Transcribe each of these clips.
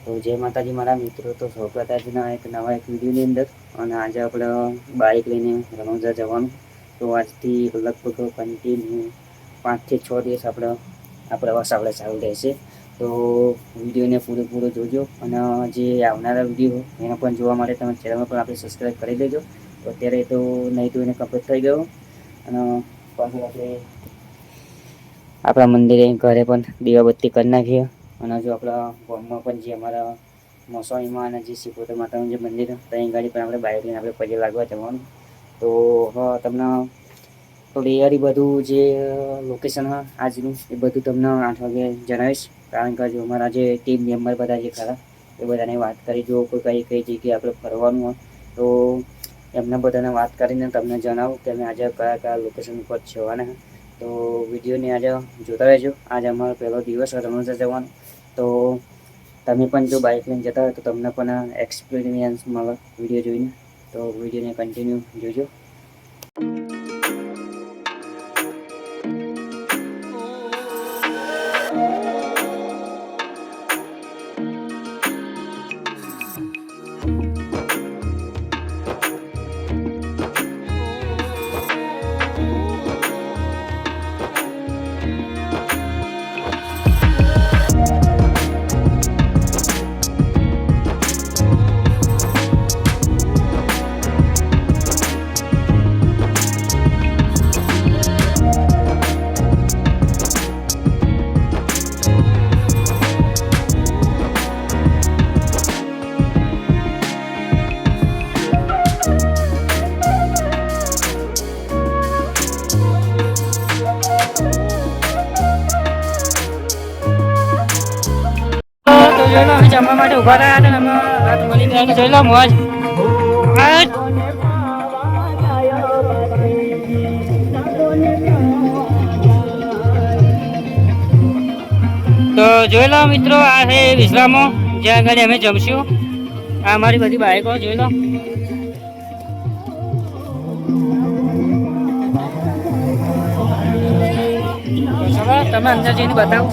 તો જય માતાજી મારા મિત્રો, તો સૌપ્રથમના એક નવા એક વિડીયોની અંદર અને આજે આપણે બાઇક લઈને રણોજા જવાનું. તો આજથી લગભગ કન્ટિન્યુ 5 થી 6 દિવસ આ પ્રવાસ આપણે ચાલુ રહેશે. તો વિડીયોને પૂરેપૂરો જોજો અને જે આવનારા વિડીયો એને પણ જોવા માટે તમે ચેનલ પર આપણે સબસ્ક્રાઈબ કરી દેજો. તો અત્યારે તો નહીં તો એને કમ્પ્લીટ થઈ ગયો અને પાછું આપણા મંદિરે ઘરે પણ દીવાબત્તી કરી નાખીએ. અને જો આપણા ગામમાં પણ જે અમારા મોસાણીમાં અને જે સિકોતર માતાનું જે મંદિર ત્યાં ગાડી પણ આપણે બાઇક લઈને આપણે પગે લાગવા જવાનું. તો તમને થોડી બધું જે લોકેશન આજનું એ બધું તમને 8 વાગે જણાવીશ. કારણ કે જો અમારા જે ટીમ મેમ્બર બધા જે ખરા એ બધાને વાત કરી, જો કોઈ કઈ જગ્યાએ આપણે ફરવાનું હોય તો એમને બધાને વાત કરીને તમને જણાવું કે અમે આજે કયા કયા લોકેશન ઉપર જવાના. તો વિડીયોની આજે જોતા રહેજો. આજે અમારો પહેલો દિવસ રણોજા જવાનો. તો તમે પણ જો બાઇક લઈને જતા હોય તો તમને પણ એક્સપિરિયન્સ મળે વિડીયો જોઈને. તો વિડીયોને કન્ટિન્યુ જોજો. અમે જમવા માટે ઉભા રહ્યા હતા અને રાત મળી ગયા. જોઈ લો મોજ. તો જોઈ લો મિત્રો, આ છે વિશ્રામો જ્યાં આગળ અમે જમશું. આ અમારી બધી બાઈકો જોઈ લો. ચલો તમે અંદર જઈને બતાવો.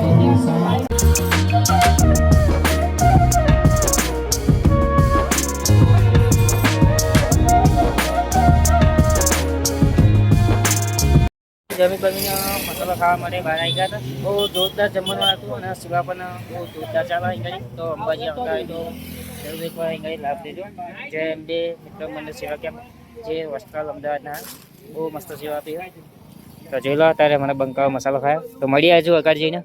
જમી બમીને મસાલો ખાવા માટે બહાર આવી ગયા હતા. બહુ જોરદાર જમવાનું હતું અને સેવા પણ બહુ જોરદાર ચાલે અહીં. તો અંબાજી આવતા હોય તો જરૂર એકવાર અહીં લાભ દેજો. જે બે મિત્ર મને સેવા કેમ્પ જે વસ્ત્રાલ અમદાવાદના બહુ મસ્ત સેવા આપી. તો જોઈ લો અત્યારે મને બંકાવો મસાલો ખાયો. તો મળી આવજો આગળ જઈને.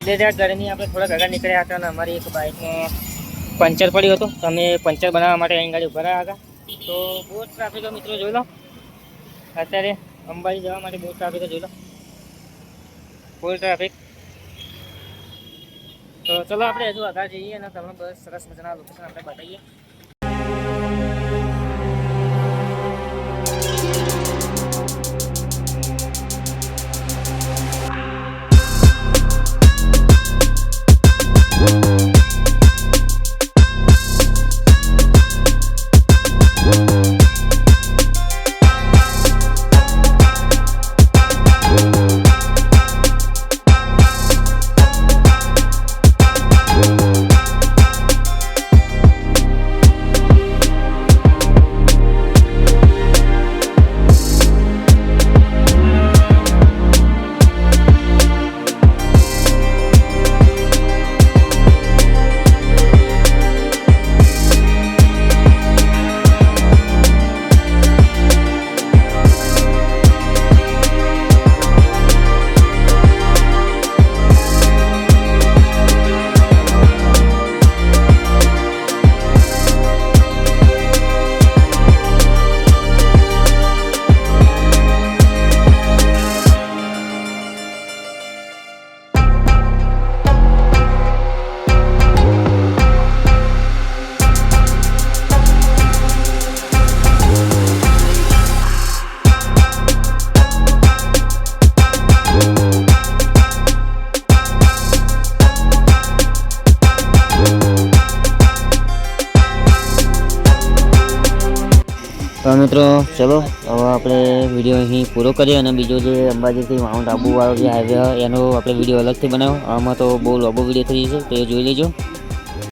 એટલે ત્યાં ઘરની આપણે થોડા ભેગા નીકળ્યા હતા અને અમારી એક બાઇકમાં પંચર પડ્યું હતું. તો અમે પંચર બનાવવા માટે અહીં ગાડી ઉભા રહ્યા હતા. તો બહુ ટ્રાફિક મિત્રો જોઈ લો. અત્યારે અંબાજી જવા માટે બહુ ટ્રાફિક જોઈ લો, ફૂલ ટ્રાફિક. તો ચલો આપણે હજુ આગળ જઈએ અને તમને બસ સરસ મજાના લોકેશન આપણે બતાવીએ. તો મિત્રો ચલો હવે આપણે વિડીયો અહીં પૂરો કરીએ અને બીજો જે અંબાજીથી માઉન્ટ આબુવાળો જે હાઈવે એનો આપણે વિડીયો અલગથી બનાવ્યો. આમાં તો બહુ લાંબો વિડીયો થઈ જશે, તો એ જોઈ લેજો.